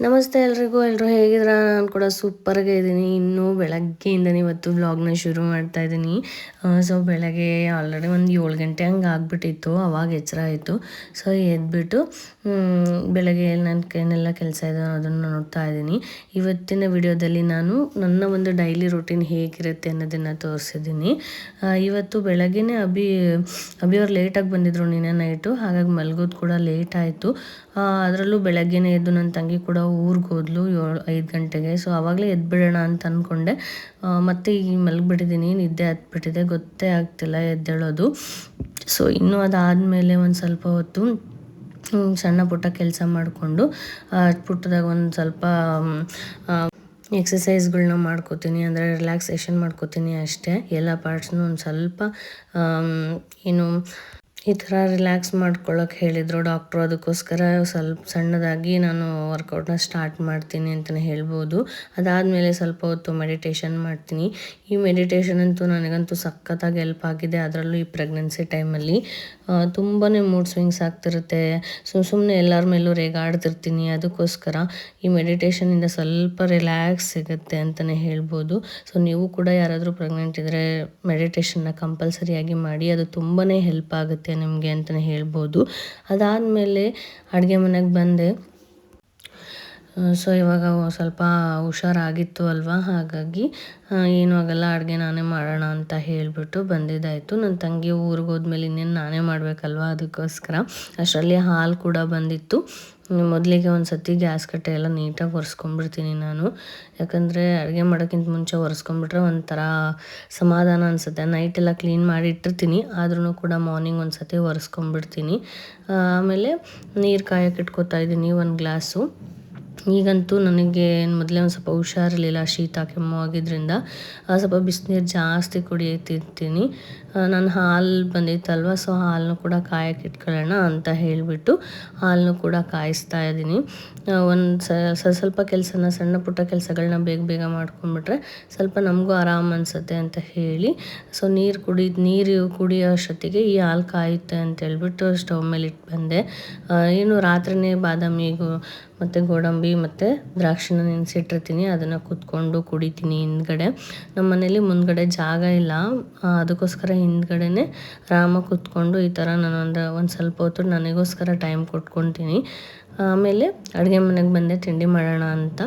ನಮಸ್ತೆ ಎಲ್ರಿಗೂ. ಎಲ್ಲರೂ ಹೇಗಿದ್ರ? ನಾನು ಕೂಡ ಸೂಪರಾಗೇ ಇದ್ದೀನಿ. ಇನ್ನೂ ಬೆಳಗ್ಗೆಯಿಂದನೇ ಇವತ್ತು ವ್ಲಾಗ್ನ ಶುರು ಮಾಡ್ತಾ ಇದ್ದೀನಿ. ಸೊ ಬೆಳಗ್ಗೆ ಆಲ್ರೆಡಿ ಒಂದು 7 ಗಂಟೆ ಹಂಗೆ ಆಗಿಬಿಟ್ಟಿತ್ತು. ಅವಾಗ ಎಚ್ಚರ ಆಯಿತು. ಸೊ ಎದ್ಬಿಟ್ಟು ಬೆಳಗ್ಗೆ ಏನೆಲ್ಲ ಕೆಲಸ ಇದೆ ಅದನ್ನು ನೋಡ್ತಾ ಇದ್ದೀನಿ. ಇವತ್ತಿನ ವಿಡಿಯೋದಲ್ಲಿ ನಾನು ನನ್ನ ಒಂದು ಡೈಲಿ ರೂಟೀನ್ ಹೇಗಿರುತ್ತೆ ಅನ್ನೋದನ್ನು ತೋರಿಸಿದ್ದೀನಿ. ಇವತ್ತು ಬೆಳಗ್ಗೆನೇ ಅಭಿಯವ್ರು ಲೇಟಾಗಿ ಬಂದಿದ್ರು ನಿನ್ನೆ ನೈಟು. ಹಾಗಾಗಿ ಮಲಗೋದು ಕೂಡ ಲೇಟ್ ಆಯಿತು. ಅದರಲ್ಲೂ ಬೆಳಗ್ಗೆನೇ ಎದ್ದು ನನ್ನ ತಂಗಿ ಕೂಡ ಊರಿಗೆ ಹೋದ್ಲು 5 ಗಂಟೆಗೆ. ಸೊ ಆವಾಗಲೇ ಎದ್ಬಿಡೋಣ ಅಂತ ಅಂದ್ಕೊಂಡೆ. ಮತ್ತೆ ಈಗ ಮಲಗಿಬಿಟ್ಟಿದ್ದೀನಿ, ನಿದ್ದೆ ಹತ್ಬಿಟ್ಟಿದೆ, ಗೊತ್ತೇ ಆಗ್ತಿಲ್ಲ ಎದ್ದೇಳೋದು. ಸೊ ಇನ್ನೂ ಅದಾದಮೇಲೆ ಒಂದು ಸ್ವಲ್ಪ ಹೊತ್ತು ಸಣ್ಣ ಪುಟ್ಟ ಕೆಲಸ ಮಾಡಿಕೊಂಡು ಪುಟ್ಟದಾಗ ಒಂದು ಸ್ವಲ್ಪ ಎಕ್ಸಸೈಸ್ಗಳನ್ನ ಮಾಡ್ಕೋತೀನಿ, ಅಂದರೆ ರಿಲ್ಯಾಕ್ಸೇಷನ್ ಮಾಡ್ಕೋತೀನಿ ಅಷ್ಟೇ. ಎಲ್ಲ ಪಾರ್ಟ್ಸ್ನೂ ಒಂದು ಸ್ವಲ್ಪ ಏನು ಈ ಥರ ರಿಲ್ಯಾಕ್ಸ್ ಮಾಡ್ಕೊಳ್ಳೋಕೆ ಹೇಳಿದರು ಡಾಕ್ಟ್ರು. ಅದಕ್ಕೋಸ್ಕರ ಸ್ವಲ್ಪ ಸಣ್ಣದಾಗಿ ನಾನು ವರ್ಕೌಟ್ನ ಸ್ಟಾರ್ಟ್ ಮಾಡ್ತೀನಿ ಅಂತಲೇ ಹೇಳ್ಬೋದು. ಅದಾದಮೇಲೆ ಸ್ವಲ್ಪ ಹೊತ್ತು ಮೆಡಿಟೇಷನ್ ಮಾಡ್ತೀನಿ. ಈ ಮೆಡಿಟೇಷನ್ ಅಂತೂ ನನಗಂತೂ ಸಖತ್ತಾಗಿ ಹೆಲ್ಪ್ ಆಗಿದೆ. ಅದರಲ್ಲೂ ಈ ಪ್ರೆಗ್ನೆನ್ಸಿ ಟೈಮಲ್ಲಿ ತುಂಬಾ ಮೂಡ್ ಸ್ವಿಂಗ್ಸ್ ಆಗ್ತಿರುತ್ತೆ. ಸುಮ್ಮನೆ ಎಲ್ಲರ ಮೇಲೂ ರೇಗಾಡ್ತಿರ್ತೀನಿ. ಅದಕ್ಕೋಸ್ಕರ ಈ ಮೆಡಿಟೇಷನಿಂದ ಸ್ವಲ್ಪ ರಿಲ್ಯಾಕ್ಸ್ ಸಿಗುತ್ತೆ ಅಂತಲೇ ಹೇಳ್ಬೋದು. ಸೊ ನೀವು ಕೂಡ ಯಾರಾದರೂ ಪ್ರೆಗ್ನೆಂಟ್ ಇದ್ದರೆ ಮೆಡಿಟೇಷನ್ನ ಕಂಪಲ್ಸರಿಯಾಗಿ ಮಾಡಿ. ಅದು ತುಂಬಾ ಹೆಲ್ಪ್ ಆಗುತ್ತೆ ನಿಮಗೆ ಅಂತಲೇ ಹೇಳ್ಬೋದು. ಅದಾದಮೇಲೆ ಅಡುಗೆ ಮನೆಗೆ ಬಂದೆ. ಸೊ ಇವಾಗ ಸ್ವಲ್ಪ ಹುಷಾರಾಗಿತ್ತು ಅಲ್ವಾ, ಹಾಗಾಗಿ ಏನೂ ಆಗಲ್ಲ, ಅಡುಗೆ ನಾನೇ ಮಾಡೋಣ ಅಂತ ಹೇಳಿಬಿಟ್ಟು ಬಂದಿದ್ದಾಯಿತು. ನನ್ನ ತಂಗಿ ಊರಿಗೆ ಹೋದ್ಮೇಲೆ ಇನ್ನೇನು ನಾನೇ ಮಾಡಬೇಕಲ್ವ, ಅದಕ್ಕೋಸ್ಕರ. ಅಷ್ಟರಲ್ಲಿ ಹಾಲು ಕೂಡ ಬಂದಿತ್ತು. ಮೊದಲಿಗೆ ಒಂದು ಸತಿ ಗ್ಯಾಸ್ ಕಟ್ಟೆ ಎಲ್ಲ ನೀಟಾಗಿ ಒರೆಸ್ಕೊಂಡ್ಬಿಡ್ತೀನಿ ನಾನು. ಯಾಕಂದರೆ ಅಡುಗೆ ಮಾಡೋಕ್ಕಿಂತ ಮುಂಚೆ ಒರೆಸ್ಕೊಂಡ್ಬಿಟ್ರೆ ಒಂಥರ ಸಮಾಧಾನ ಅನಿಸುತ್ತೆ. ನೈಟೆಲ್ಲ ಕ್ಲೀನ್ ಮಾಡಿ ಇಟ್ಟಿರ್ತೀನಿ, ಆದ್ರೂ ಕೂಡ ಮಾರ್ನಿಂಗ್ ಒಂದು ಸತಿ ಒರೆಸ್ಕೊಂಡ್ಬಿಡ್ತೀನಿ. ಆಮೇಲೆ ನೀರು ಕಾಯಕ್ಕೆ ಇಟ್ಕೊತಾ ಇದ್ದೀನಿ 1 ಗ್ಲಾಸು. ಈಗಂತೂ ನನಗೆ ಮೊದಲೇ ಒಂದು ಸ್ವಲ್ಪ ಹುಷಾರಿರಲಿಲ್ಲ, ಶೀತ ಕೆಮ್ಮು ಆಗಿದ್ದರಿಂದ ಸ್ವಲ್ಪ ಬಿಸಿನೀರು ಜಾಸ್ತಿ ಕುಡಿಯುತ್ತಿರ್ತೀನಿ. ನಾನು ಹಾಲು ಬಂದಿತ್ತಲ್ವ, ಸೊ ಹಾಲನ್ನು ಕೂಡ ಕಾಯಕ್ಕೆ ಇಟ್ಕೊಳ್ಳೋಣ ಅಂತ ಹೇಳಿಬಿಟ್ಟು ಹಾಲನ್ನು ಕೂಡ ಕಾಯಿಸ್ತಾ ಇದ್ದೀನಿ. ಸ್ವಲ್ಪ ಕೆಲಸನ, ಸಣ್ಣ ಪುಟ್ಟ ಕೆಲಸಗಳನ್ನ ಬೇಗ ಮಾಡ್ಕೊಂಡ್ಬಿಟ್ರೆ ಸ್ವಲ್ಪ ನಮಗೂ ಆರಾಮ್ ಅನಿಸುತ್ತೆ ಅಂತ ಹೇಳಿ, ಸೊ ನೀರು ಕುಡಿಯೋ ಅಷ್ಟೊತ್ತಿಗೆ ಈ ಹಾಲು ಕಾಯುತ್ತೆ ಅಂತ ಹೇಳ್ಬಿಟ್ಟು ಸ್ಟವ್ ಮೇಲೆ ಇಟ್ಟು ಬಂದೆ. ಏನು ರಾತ್ರಿನೇ ಬಾದಾಮಿಗೂ ಮತ್ತು ಗೋಡಂಬಿ ಮತ್ತು ದ್ರಾಕ್ಷಿನ ನೆನೆಸಿಟ್ಟಿರ್ತೀನಿ. ಅದನ್ನು ಕೂತ್ಕೊಂಡು ಕುಡಿತೀನಿ ಹಿಂದ್ಗಡೆ. ನಮ್ಮ ಮನೇಲಿ ಮುಂದ್ಗಡೆ ಜಾಗ ಇಲ್ಲ, ಅದಕ್ಕೋಸ್ಕರ ಹಿಂದ್ಗಡೆನೇ ಆರಾಮಾಗಿ ಕೂತ್ಕೊಂಡು ಈ ಥರ ನಾನು ಒಂದು ಸ್ವಲ್ಪ ಹೊತ್ತು ನನಗೋಸ್ಕರ ಟೈಮ್ ಕೊಟ್ಕೊತೀನಿ. ಆಮೇಲೆ ಅಡುಗೆ ಮನೆಗೆ ಬಂದೆ ತಿಂಡಿ ಮಾಡೋಣ ಅಂತ.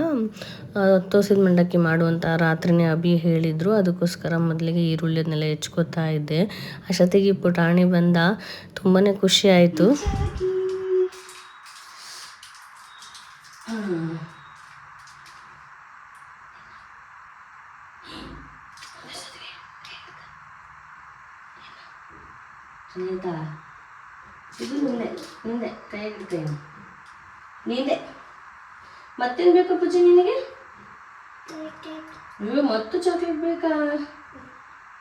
ತೋಸಿದ ಮಂಡಕ್ಕಿ ಮಾಡುವಂಥ ರಾತ್ರಿನೇ ಅಭಿ ಹೇಳಿದರು. ಅದಕ್ಕೋಸ್ಕರ ಮೊದಲಿಗೆ ಈರುಳ್ಳಿಯನ್ನೆಲ್ಲ ಹೆಚ್ಕೋತಾ ಇದ್ದೆ. ಅಷ್ಟೊತ್ತಿಗೆ ಪುಟಾಣಿ ಬಂದ. ತುಂಬಾ ಖುಷಿ ಆಯಿತು. ಇದು ನಿಂದೆ ಕೈಯಾಗಿರ್ತೇನೆ ನಿಂದೆ. ಮತ್ತೇನು ಬೇಕು ಪೂಜೆ ನಿನಗೆ? ಅಯ್ಯೋ, ಮತ್ತು ಚಾಕ್ಲೇಟ್ ಬೇಕಾ?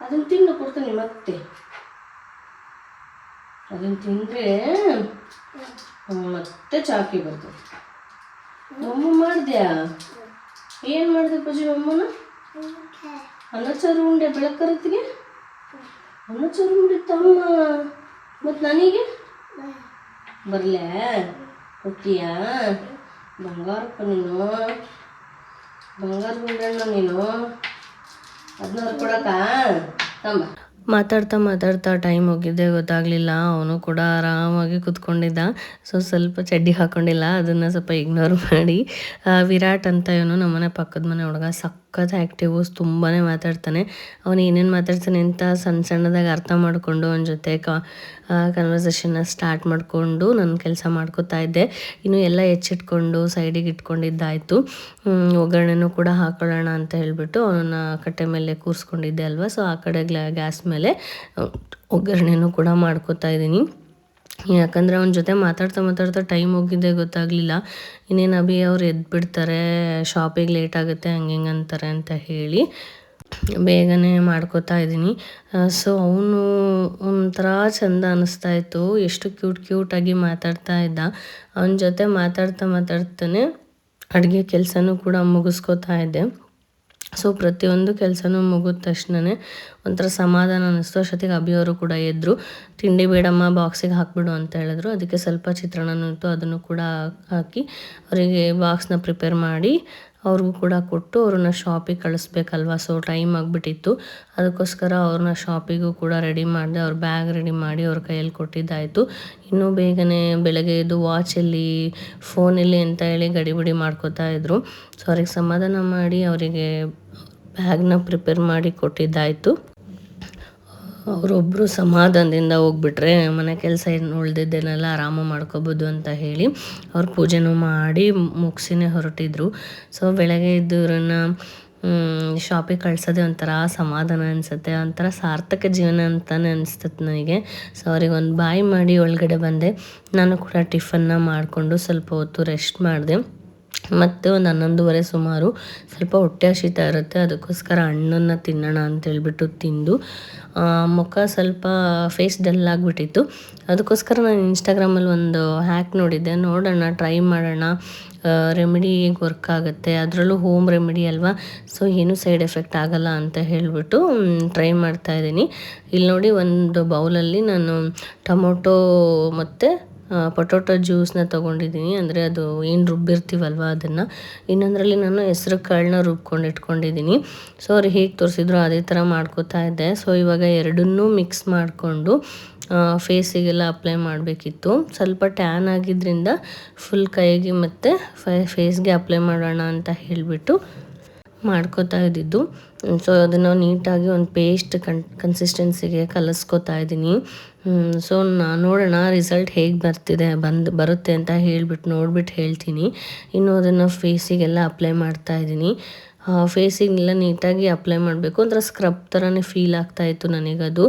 ಅದನ್ನು ತಿನ್ನು, ಕೊಡ್ತೀನಿ ಮತ್ತೆ. ಅದನ್ನು ತಿಂದರೆ ಮತ್ತೆ ಚಾಕಿ ಬರ್ತದೆ. ಮಮ್ಮ ಮಾಡಿದ್ಯಾ? ಏನು ಮಾಡಿದೆ ಪೂಜೆ ಮಮ್ಮನ? ಅನ್ನಚಾರು ಉಂಡೆ ಬೆಳಕರತ್ತಿಗೆ ಅನ್ನಚಾರು ಉಂಡೆ ತಮ್ಮ. ಮತ್ತು ನನಗೆ ಬರಲೇ ಕೊಟ್ಟಿಯಾ? ಬಂಗಾರಪ್ಪ ನೀನು, ಬಂಗಾರ ಉಂಡೆಣ್ಣ ನೀನು. ಅದನ್ನ ಕೊಡಕ್ಕ ತಮ್ಮ. ಮಾತಾಡ್ತಾ ಟೈಮ್ ಹೋಗಿದ್ದೆ ಗೊತ್ತಾಗಲಿಲ್ಲ. ಅವನು ಕೂಡ ಆರಾಮಾಗಿ ಕೂತ್ಕೊಂಡಿದ್ದ. ಸೊ ಸ್ವಲ್ಪ ಚಡ್ಡಿ ಹಾಕ್ಕೊಂಡಿಲ್ಲ, ಅದನ್ನು ಸ್ವಲ್ಪ ಇಗ್ನೋರ್ ಮಾಡಿ. ವಿರಾಟ್ ಅಂತ ಇವನು ನಮ್ಮನೆ ಪಕ್ಕದ ಮನೆ ಹುಡುಗ, ಸಖತ್ ಆ್ಯಕ್ಟಿವ್, ತುಂಬಾ ಮಾತಾಡ್ತಾನೆ. ಅವನು ಏನೇನು ಮಾತಾಡ್ತಾನೆ ಅಂತ ಸಣ್ಣದಾಗಿ ಅರ್ಥ ಮಾಡಿಕೊಂಡು ಅವನ ಜೊತೆ ಕನ್ವರ್ಸೇಷನ್ನ ಸ್ಟಾರ್ಟ್ ಮಾಡಿಕೊಂಡು ನನ್ನ ಕೆಲಸ ಮಾಡ್ಕೋತಾ ಇದ್ದೆ. ಇನ್ನು ಎಲ್ಲ ಹೆಚ್ಚಿಟ್ಕೊಂಡು ಸೈಡಿಗೆ ಇಟ್ಕೊಂಡಿದ್ದಾಯಿತು. ಒಗ್ಗರಣೆನೂ ಕೂಡ ಹಾಕೊಳ್ಳೋಣ ಅಂತ ಹೇಳಿಬಿಟ್ಟು ಅವನನ್ನ ಕಟ್ಟೆ ಮೇಲೆ ಕೂರಿಸ್ಕೊಂಡಿದ್ದೆ ಅಲ್ವಾ, ಸೊ ಆ ಕಡೆ ಗ್ಯಾಸ್ ಮೇಲೆ ಒಗ್ಗರಣೆನೂ ಕೂಡ ಮಾಡ್ಕೋತಾ ಇದ್ದೀನಿ. ಯಾಕಂದರೆ ಅವನ ಜೊತೆ ಮಾತಾಡ್ತಾ ಟೈಮ್ ಹೋಗಿದ್ದೆ ಗೊತ್ತಾಗಲಿಲ್ಲ. ಇನ್ನೇನು ಅಭಿ ಅವ್ರು ಎದ್ಬಿಡ್ತಾರೆ, ಶಾಪಿಗೆ ಲೇಟ್ ಆಗುತ್ತೆ ಹಂಗೆ ಅಂತಾರೆ ಅಂತ ಹೇಳಿ ಬೇಗನೆ ಮಾಡ್ಕೋತಾ ಇದ್ದೀನಿ. ಸೊ ಅವನು ಒಂಥರ ಚೆಂದ ಅನ್ನಿಸ್ತಾಯಿತ್ತು, ಎಷ್ಟು ಕ್ಯೂಟಾಗಿ ಮಾತಾಡ್ತಾ ಇದ್ದ. ಅವನ ಜೊತೆ ಮಾತಾಡ್ತಾನೆ ಅಡುಗೆ ಕೆಲಸನೂ ಕೂಡ ಮುಗಿಸ್ಕೋತಾ ಇದ್ದೆ. ಸೊ ಪ್ರತಿಯೊಂದು ಕೆಲಸನೂ ಮುಗಿದ ತಕ್ಷಣವೇ ಒಂಥರ ಸಮಾಧಾನ ಅನ್ನಿಸ್ತು. ಅಷ್ಟೊತ್ತಿಗೆ ಅಭಿಯವರು ಕೂಡ ಎದ್ದರು. ತಿಂಡಿ ಬೇಡಮ್ಮ ಬಾಕ್ಸಿಗೆ ಹಾಕಿಬಿಡು ಅಂತ ಹೇಳಿದ್ರು. ಅದಕ್ಕೆ ಸ್ವಲ್ಪ ಚಿತ್ರಾನ್ನನೂ ಇತ್ತು, ಅದನ್ನು ಕೂಡ ಹಾಕಿ ಅವರಿಗೆ ಬಾಕ್ಸ್ನ ಪ್ರಿಪೇರ್ ಮಾಡಿ ಅವ್ರಿಗೂ ಕೂಡ ಕೊಟ್ಟು ಅವ್ರನ್ನ ಶಾಪಿಗೆ ಕಳಿಸ್ಬೇಕಲ್ವ. ಸೊ ಟೈಮ್ ಆಗಿಬಿಟ್ಟಿತ್ತು. ಅದಕ್ಕೋಸ್ಕರ ಅವ್ರನ್ನ ಶಾಪಿಗೂ ಕೂಡ ರೆಡಿ ಮಾಡಿದೆ. ಅವ್ರ ಬ್ಯಾಗ್ ರೆಡಿ ಮಾಡಿ ಅವ್ರ ಕೈಯಲ್ಲಿ ಕೊಟ್ಟಿದ್ದಾಯಿತು. ಇನ್ನೂ ಬೇಗನೆ ಬೆಳಗ್ಗೆ ಎದ್ದು ವಾಚಲ್ಲಿ ಫೋನಲ್ಲಿ ಅಂತ ಹೇಳಿ ಗಡಿಬಿಡಿ ಮಾಡ್ಕೋತಾ ಇದ್ರು. ಸೊ ಅವ್ರಿಗೆ ಸಮಾಧಾನ ಮಾಡಿ ಅವರಿಗೆ ಬ್ಯಾಗ್ನ ಪ್ರಿಪೇರ್ ಮಾಡಿ ಕೊಟ್ಟಿದ್ದಾಯಿತು. ಅವರೊಬ್ಬರು ಸಮಾಧಾನದಿಂದ ಹೋಗ್ಬಿಟ್ರೆ ಮನೆ ಕೆಲಸ ಏನು ಉಳಿದಿದ್ದೇನೆಲ್ಲ ಆರಾಮ ಮಾಡ್ಕೋಬೋದು ಅಂತ ಹೇಳಿ ಅವ್ರು ಪೂಜೆನೂ ಮಾಡಿ ಮುಗಿಸಿನೇ ಹೊರಟಿದ್ರು. ಸೊ ಬೆಳಗ್ಗೆ ಎದ್ದು ಇವ್ರನ್ನ ಶಾಪಿಗೆ ಕಳ್ಸೋದೇ ಒಂಥರ ಸಮಾಧಾನ ಅನಿಸುತ್ತೆ, ಒಂಥರ ಸಾರ್ಥಕ ಜೀವನ ಅಂತಲೇ ಅನಿಸ್ತದೆ ನನಗೆ. ಸೊ ಅವ್ರಿಗೆ ಒಂದು ಬಾಯ್ ಮಾಡಿ ಒಳಗಡೆ ಬಂದೆ. ನಾನು ಕೂಡ ಟಿಫನ್ನ ಮಾಡಿಕೊಂಡು ಸ್ವಲ್ಪ ಹೊತ್ತು ರೆಸ್ಟ್ ಮಾಡಿದೆ. ಮತ್ತು ಒಂದು 11:30 ಸುಮಾರು ಸ್ವಲ್ಪ ಹೊಟ್ಟೆ ಹಸಿತಾ ಇರುತ್ತೆ. ಅದಕ್ಕೋಸ್ಕರ ಹಣ್ಣನ್ನು ತಿನ್ನೋಣ ಅಂತೇಳ್ಬಿಟ್ಟು ತಿಂದು ಮುಖ ಸ್ವಲ್ಪ ಫೇಸ್ ಡಲ್ ಆಗಿಬಿಟ್ಟಿತ್ತು. ಅದಕ್ಕೋಸ್ಕರ ನಾನು ಇನ್ಸ್ಟಾಗ್ರಾಮಲ್ಲಿ ಒಂದು ಹ್ಯಾಕ್ ನೋಡಿದ್ದೆ, ನೋಡೋಣ ಟ್ರೈ ಮಾಡೋಣ, ರೆಮಿಡಿ ಹೇಗೆ ವರ್ಕ್ ಆಗುತ್ತೆ, ಅದರಲ್ಲೂ ಹೋಮ್ ರೆಮಿಡಿ ಅಲ್ವಾ, ಸೊ ಏನೂ ಸೈಡ್ ಎಫೆಕ್ಟ್ ಆಗೋಲ್ಲ ಅಂತ ಹೇಳಿಬಿಟ್ಟು ಟ್ರೈ ಮಾಡ್ತಾಯಿದ್ದೀನಿ. ಇಲ್ಲಿ ನೋಡಿ ಒಂದು ಬೌಲಲ್ಲಿ ನಾನು ಟೊಮೊಟೊ ಮತ್ತು ಪೊಟೊಟೊ ಜ್ಯೂಸನ್ನ ತೊಗೊಂಡಿದ್ದೀನಿ. ಅಂದರೆ ಅದು ಏನು ರುಬ್ಬಿರ್ತೀವಲ್ವ ಅದನ್ನು. ಇನ್ನೊಂದರಲ್ಲಿ ನಾನು ಹೆಸ್ರು ಕಾಳನ್ನ ರುಬ್ಕೊಂಡು ಇಟ್ಕೊಂಡಿದ್ದೀನಿ. ಸೊ ಅವ್ರು ಹೇಗೆ ತೋರಿಸಿದ್ರು ಅದೇ ಥರ ಮಾಡ್ಕೋತಾ ಇದ್ದೆ. ಸೊ ಇವಾಗ ಎರಡನ್ನೂ ಮಿಕ್ಸ್ ಮಾಡಿಕೊಂಡು ಫೇಸಿಗೆಲ್ಲ ಅಪ್ಲೈ ಮಾಡಬೇಕಿತ್ತು. ಸ್ವಲ್ಪ ಟ್ಯಾನ್ ಆಗಿದ್ದರಿಂದ ಫುಲ್ ಕೈಗೆ ಮತ್ತು ಫೇಸ್ಗೆ ಅಪ್ಲೈ ಮಾಡೋಣ ಅಂತ ಹೇಳಿಬಿಟ್ಟು ಮಾಡ್ಕೋತಾ ಇದ್ದಿದ್ದು. ಸೊ ಅದನ್ನು ನೀಟಾಗಿ ಒಂದು ಪೇಸ್ಟ್ ಕನ್ಸಿಸ್ಟೆನ್ಸಿಗೆ ಕಲಿಸ್ಕೋತಾ ಇದ್ದೀನಿ. ಸೊ ನೋಡೋಣ ರಿಸಲ್ಟ್ ಹೇಗೆ ಬರುತ್ತೆ ಅಂತ ಹೇಳಿಬಿಟ್ಟು ನೋಡಿಬಿಟ್ಟು ಹೇಳ್ತೀನಿ. ಇನ್ನು ಅದನ್ನು ಫೇಸಿಗೆಲ್ಲ ಅಪ್ಲೈ ಮಾಡ್ತಾಯಿದ್ದೀನಿ. ಫೇಸಿಗೆಲ್ಲ ನೀಟಾಗಿ ಅಪ್ಲೈ ಮಾಡಬೇಕು, ಒಂಥರ ಸ್ಕ್ರಬ್ ಥರನೇ ಫೀಲ್ ಆಗ್ತಾಯಿತ್ತು ನನಗದು.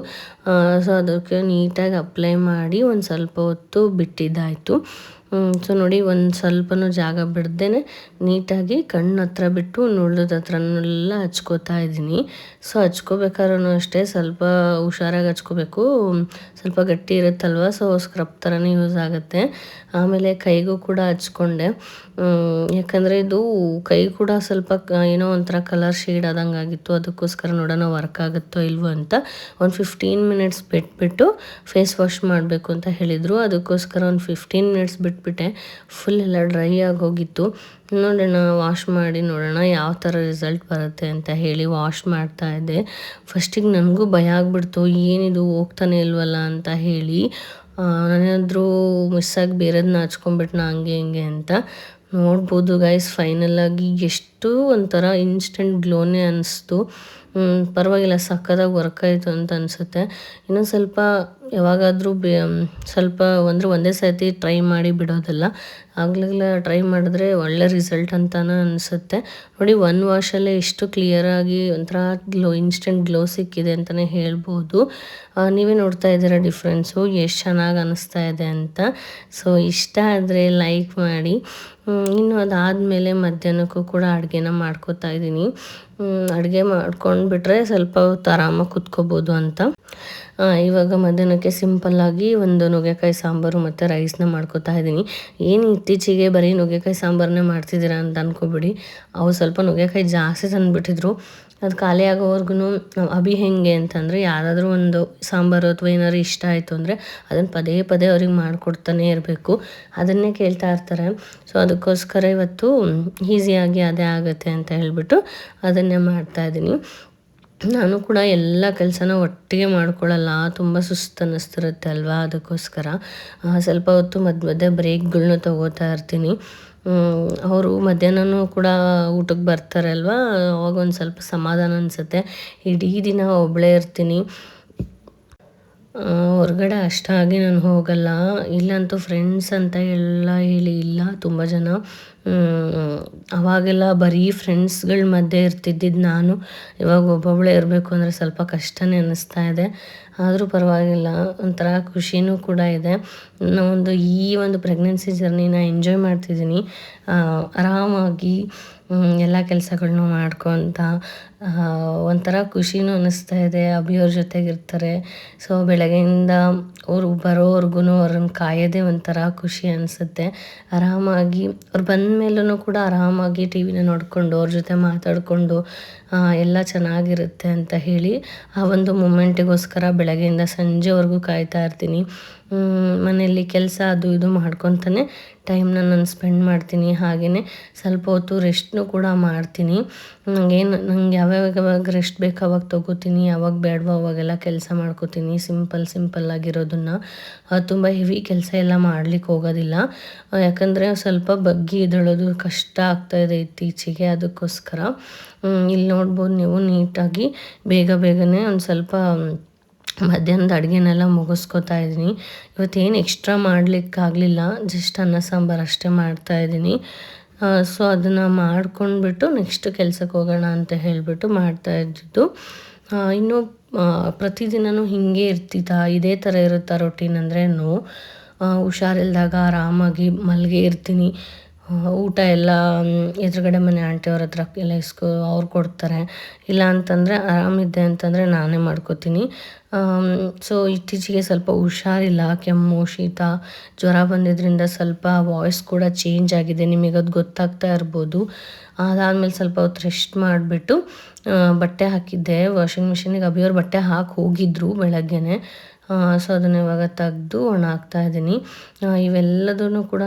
ಸೊ ಅದಕ್ಕೆ ನೀಟಾಗಿ ಅಪ್ಲೈ ಮಾಡಿ ಒಂದು ಸ್ವಲ್ಪ ಹೊತ್ತು ಬಿಟ್ಟಿದ್ದಾಯಿತು. ಸೊ ನೋಡಿ ಒಂದು ಸ್ವಲ್ಪನೂ ಜಾಗ ಬಿಡ್ದೇ ನೀಟಾಗಿ ಕಣ್ಣು ಹತ್ರ ಬಿಟ್ಟು ಉಳಿದ ಹತ್ರನೆಲ್ಲ ಹಚ್ಕೋತಾ ಇದ್ದೀನಿ. ಸೊ ಹಚ್ಕೋಬೇಕಾದ್ರೂ ಅಷ್ಟೇ ಸ್ವಲ್ಪ ಹುಷಾರಾಗಿ ಹಚ್ಕೋಬೇಕು, ಸ್ವಲ್ಪ ಗಟ್ಟಿ ಇರುತ್ತಲ್ವ, ಸೊ ಸ್ಕ್ರಬ್ ಥರನೇ ಯೂಸ್ ಆಗುತ್ತೆ. ಆಮೇಲೆ ಕೈಗೂ ಕೂಡ ಹಚ್ಕೊಂಡೆ, ಯಾಕಂದರೆ ಇದು ಕೈ ಕೂಡ ಸ್ವಲ್ಪ ಏನೋ ಒಂಥರ ಕಲರ್ ಶೇಡ್ ಆದಂಗೆ ಆಗಿತ್ತು. ಅದಕ್ಕೋಸ್ಕರ ನೋಡೋಣ ವರ್ಕ್ ಆಗುತ್ತೋ ಇಲ್ವೋ ಅಂತ ಒಂದು 15 ಮಿನಿಟ್ಸ್ ಬಿಟ್ಬಿಟ್ಟು ಫೇಸ್ ವಾಶ್ ಮಾಡಬೇಕು ಅಂತ ಹೇಳಿದರು. ಅದಕ್ಕೋಸ್ಕರ ಒಂದು 15 ಮಿನಿಟ್ಸ್ ಬಿಟ್ಬಿಟ್ಟೆ. ಫುಲ್ ಎಲ್ಲ ಡ್ರೈ ಆಗಿ ಹೋಗಿತ್ತು. ನೋಡೋಣ ವಾಶ್ ಮಾಡಿ ನೋಡೋಣ ಯಾವ ಥರ ರಿಸಲ್ಟ್ ಬರುತ್ತೆ ಅಂತ ಹೇಳಿ ವಾಶ್ ಮಾಡ್ತಾಯಿದ್ದೆ. ಫಸ್ಟಿಗೆ ನನಗೂ ಭಯ ಆಗಿಬಿಡ್ತು, ಏನಿದು ಹೋಗ್ತಾನೆ ಇಲ್ವಲ್ಲ ಅಂತ ಹೇಳಿ. ನಾನೇನಾದರೂ ಮಿಸ್ಸಾಗಿ ಬೇರೆದನ್ನ ಹಚ್ಕೊಂಡ್ಬಿಟ್ನ ಹಂಗೆ ಹಿಂಗೆ ಅಂತ. ನೋಡ್ಬೋದು ಗೈಸ್, ಫೈನಲಾಗಿ ಎಷ್ಟು ಒಂಥರ ಇನ್ಸ್ಟೆಂಟ್ ಗ್ಲೋನೇ ಅನ್ನಿಸ್ತು. ಪರವಾಗಿಲ್ಲ, ಸಕ್ಕತ್ತಾಗಿ ವರ್ಕ್ ಆಯಿತು ಅಂತ ಅನಿಸುತ್ತೆ. ಇನ್ನೂ ಸ್ವಲ್ಪ ಯಾವಾಗಾದರೂ ಸ್ವಲ್ಪ ಒಂದೇ ಸರ್ತಿ ಟ್ರೈ ಮಾಡಿ ಬಿಡೋದಲ್ಲ, ಆಗಲೆಲ್ಲ ಟ್ರೈ ಮಾಡಿದ್ರೆ ಒಳ್ಳೆ ರಿಸಲ್ಟ್ ಅಂತಲೂ ಅನಿಸುತ್ತೆ. ನೋಡಿ 1 ವಾಶಲ್ಲೇ ಇಷ್ಟು ಕ್ಲಿಯರಾಗಿ ಒಂಥರ ಇನ್ಸ್ಟೆಂಟ್ ಗ್ಲೋ ಸಿಕ್ಕಿದೆ ಅಂತಲೇ ಹೇಳ್ಬೋದು. ನೀವೇ ನೋಡ್ತಾ ಇದ್ದೀರಾ ಡಿಫ್ರೆನ್ಸು ಎಷ್ಟು ಚೆನ್ನಾಗಿ ಅನ್ನಿಸ್ತಾ ಇದೆ ಅಂತ. ಸೊ ಇಷ್ಟ ಆದರೆ ಲೈಕ್ ಮಾಡಿ. ಇನ್ನು ಅದಾದಮೇಲೆ ಮಧ್ಯಾಹ್ನಕ್ಕೂ ಕೂಡ ಅಡುಗೆನ ಮಾಡ್ಕೋತಾ ಇದ್ದೀನಿ. ಅಡುಗೆ ಮಾಡ್ಕೊಂಡ್ಬಿಟ್ರೆ ಸ್ವಲ್ಪ ಹೊತ್ತು ಆರಾಮಾಗಿ ಕುತ್ಕೋಬೋದು ಅಂತ. ಇವಾಗ ಮಧ್ಯಾಹ್ನಕ್ಕೆ ಸಿಂಪಲ್ಲಾಗಿ ಒಂದು ನುಗ್ಗೆಕಾಯಿ ಸಾಂಬಾರು ಮತ್ತು ರೈಸ್ನ ಮಾಡ್ಕೋತಾ ಇದ್ದೀನಿ. ಏನು ಇತ್ತೀಚೆಗೆ ಬರೀ ನುಗ್ಗೆಕಾಯಿ ಸಾಂಬಾರನ್ನೇ ಮಾಡ್ತಿದ್ದೀರಾ ಅಂತ ಅಂದ್ಕೊಬಿಡಿ. ಅವು ಸ್ವಲ್ಪ ನುಗ್ಗೆಕಾಯಿ ಜಾಸ್ತಿ ತಂದುಬಿಟ್ಟಿದ್ರು. ಅದು ಖಾಲಿ ಆಗೋವರೆಗೂ ಅಭಿ ಹೆಂಗೆ ಅಂತಂದರೆ ಯಾರಾದರೂ ಒಂದು ಸಾಂಬಾರು ಅಥವಾ ಏನಾದ್ರು ಇಷ್ಟ ಆಯಿತು ಅಂದರೆ ಅದನ್ನು ಪದೇ ಪದೇ ಅವ್ರಿಗೆ ಮಾಡಿಕೊಡ್ತಾನೆ ಇರಬೇಕು, ಅದನ್ನೇ ಕೇಳ್ತಾ ಇರ್ತಾರೆ. ಸೊ ಅದಕ್ಕೋಸ್ಕರ ಇವತ್ತು ಈಸಿಯಾಗಿ ಅದೇ ಆಗುತ್ತೆ ಅಂತ ಹೇಳಿಬಿಟ್ಟು ಅದನ್ನೇ ಮಾಡ್ತಾಯಿದ್ದೀನಿ. ನಾನು ಕೂಡ ಎಲ್ಲ ಕೆಲಸನ ಒಟ್ಟಿಗೆ ಮಾಡ್ಕೊಳ್ಳಲ್ಲ, ತುಂಬ ಸುಸ್ತು ಅನ್ನಿಸ್ತಿರುತ್ತೆ ಅಲ್ವಾ. ಅದಕ್ಕೋಸ್ಕರ ಸ್ವಲ್ಪ ಹೊತ್ತು ಮಧ್ಯೆ ಬ್ರೇಕ್ಗಳನ್ನ ತೊಗೋತಾ ಇರ್ತೀನಿ. ಅವರು ಮಧ್ಯಾಹ್ನನೂ ಕೂಡ ಊಟಕ್ಕೆ ಬರ್ತಾರೆ ಅಲ್ವಾ, ಅವಾಗ ಒಂದು ಸ್ವಲ್ಪ ಸಮಾಧಾನ ಅನಿಸುತ್ತೆ. ಇಡೀ ದಿನ ಒಬ್ಬಳೇ ಇರ್ತೀನಿ, ಹೊರಗಡೆ ಅಷ್ಟಾಗಿ ನಾನು ಹೋಗಲ್ಲ. ಇಲ್ಲಂತೂ ಫ್ರೆಂಡ್ಸ್ ಅಂತ ಹೇಳಿ ಇಲ್ಲ, ತುಂಬ ಜನ. ಅವಾಗೆಲ್ಲ ಬರೀ ಫ್ರೆಂಡ್ಸ್ಗಳ ಮಧ್ಯೆ ಇರ್ತಿದ್ದಿದ್ದು ನಾನು. ಇವಾಗ ಒಬ್ಬೊಬ್ಬಳೇ ಇರಬೇಕು ಅಂದರೆ ಸ್ವಲ್ಪ ಕಷ್ಟನೇ ಅನ್ನಿಸ್ತಾ ಇದೆ. ಆದರೂ ಪರವಾಗಿಲ್ಲ, ಒಂಥರ ಖುಷಿನೂ ಕೂಡ ಇದೆ. ಈ ಒಂದು ಪ್ರೆಗ್ನೆನ್ಸಿ ಜರ್ನಿನ ಎಂಜಾಯ್ ಮಾಡ್ತಿದ್ದೀನಿ. ಆರಾಮಾಗಿ ಎಲ್ಲ ಕೆಲಸಗಳ್ನೂ ಮಾಡ್ಕೊತ ಒಂಥರ ಖುಷಿನೂ ಅನ್ನಿಸ್ತಾ ಇದೆ. ಅಭಿಯವ್ರ ಜೊತೆಗಿರ್ತಾರೆ. ಸೊ ಬೆಳಗ್ಗೆಯಿಂದ ಅವರು ಬರೋವರೆಗೂ ಅವ್ರನ್ನ ಕಾಯೋದೇ ಒಂಥರ ಖುಷಿ ಅನಿಸುತ್ತೆ. ಆರಾಮಾಗಿ ಅವ್ರು ಬಂದ ಮೇಲೂ ಕೂಡ ಆರಾಮಾಗಿ ಟಿ ವಿನ ನೋಡಿಕೊಂಡು ಅವ್ರ ಜೊತೆ ಮಾತಾಡಿಕೊಂಡು ಎಲ್ಲ ಚೆನ್ನಾಗಿರುತ್ತೆ ಅಂತ ಹೇಳಿ ಆ ಒಂದು ಮೂಮೆಂಟಿಗೋಸ್ಕರ ಬೆಳಗ್ಗೆಯಿಂದ ಸಂಜೆವರೆಗೂ ಕಾಯ್ತಾ ಇರ್ತೀನಿ. ಮನೆಯಲ್ಲಿ ಕೆಲಸ ಅದು ಇದು ಮಾಡ್ಕೊತಾನೆ ಟೈಮ್ನ ನಾನು ಸ್ಪೆಂಡ್ ಮಾಡ್ತೀನಿ. ಹಾಗೆಯೇ ಸ್ವಲ್ಪ ಹೊತ್ತು ರೆಸ್ಟ್ನೂ ಕೂಡ ಮಾಡ್ತೀನಿ. ನಂಗೆ ಯಾವಾಗ ರೆಸ್ಟ್ ಬೇಕು ಅವಾಗ ತೊಗೋತೀನಿ, ಯಾವಾಗ ಬೇಡವೋ ಅವಾಗೆಲ್ಲ ಕೆಲಸ ಮಾಡ್ಕೋತೀನಿ. ಸಿಂಪಲ್ಲಾಗಿರೋದನ್ನು ತುಂಬ ಹೆವಿ ಕೆಲಸ ಎಲ್ಲ ಮಾಡ್ಲಿಕ್ಕೆ ಹೋಗೋದಿಲ್ಲ. ಯಾಕಂದರೆ ಸ್ವಲ್ಪ ಬಗ್ಗಿ ಎದ್ದೇಳೋದು ಕಷ್ಟ ಆಗ್ತಾಯಿದೆ ಇತ್ತೀಚೆಗೆ. ಅದಕ್ಕೋಸ್ಕರ ಇಲ್ಲಿ ನೋಡ್ಬೋದು ನೀವು ನೀಟಾಗಿ ಬೇಗನೆ ಒಂದು ಸ್ವಲ್ಪ ಮಧ್ಯಾಹ್ನದ ಅಡುಗೆನೆಲ್ಲ ಮುಗಿಸ್ಕೊತಾ ಇದ್ದೀನಿ. ಇವತ್ತೇನು ಎಕ್ಸ್ಟ್ರಾ ಮಾಡಲಿಕ್ಕಾಗಲಿಲ್ಲ, ಜಸ್ಟ್ ಅನ್ನ ಸಾಂಬಾರು ಅಷ್ಟೇ ಮಾಡ್ತಾಯಿದ್ದೀನಿ. ಸೊ ಅದನ್ನು ಮಾಡ್ಕೊಂಡ್ಬಿಟ್ಟು ನೆಕ್ಸ್ಟ್ ಕೆಲ್ಸಕ್ಕೆ ಹೋಗೋಣ ಅಂತ ಹೇಳಿಬಿಟ್ಟು ಮಾಡ್ತಾಯಿದ್ದು. ಇನ್ನು ಪ್ರತಿದಿನವೂ ಹೀಗೆ ಇರ್ತಿತ್ತಾ, ಇದೇ ಥರ ಇರುತ್ತಾ ರೊಟೀನ್ ಅಂದರೆ ನೋ. ಹುಷಾರಿಲ್ದಾಗ ಆರಾಮಾಗಿ ಮಲ್ಗೆ ಇರ್ತೀನಿ. ಊಟ ಎಲ್ಲ ಎದುರುಗಡೆ ಮನೆ ಆಂಟಿಯವ್ರ ಹತ್ರ ಎಲ್ಲ ಅವ್ರು ಕೊಡ್ತಾರೆ. ಇಲ್ಲ ಅಂತಂದರೆ ಆರಾಮಿದ್ದೆ ಅಂತಂದರೆ ನಾನೇ ಮಾಡ್ಕೋತೀನಿ. ಸೊ ಇತ್ತೀಚೆಗೆ ಸ್ವಲ್ಪ ಹುಷಾರಿಲ್ಲ, ಕೆಮ್ಮು ಶೀತ ಜ್ವರ ಬಂದಿದ್ದರಿಂದ ಸ್ವಲ್ಪ ವಾಯ್ಸ್ ಕೂಡ ಚೇಂಜ್ ಆಗಿದೆ. ನಿಮಗದು ಗೊತ್ತಾಗ್ತಾ ಇರ್ಬೋದು. ಅದಾದಮೇಲೆ ಸ್ವಲ್ಪ ಹೊತ್ತು ರೆಸ್ಟ್ ಮಾಡಿಬಿಟ್ಟು ಬಟ್ಟೆ ಹಾಕಿದ್ದೆ ವಾಷಿಂಗ್ ಮಿಷಿನಿಗೆ. ಅಭಿಯವ್ರು ಬಟ್ಟೆ ಹಾಕಿ ಹೋಗಿದ್ರು ಬೆಳಗ್ಗೆನೆ. ಸೊ ಅದನ್ನು ಇವಾಗ ತೆಗೆದು ಒಣ ಹಾಕ್ತಾಯಿದ್ದೀನಿ. ಇವೆಲ್ಲದೂ ಕೂಡ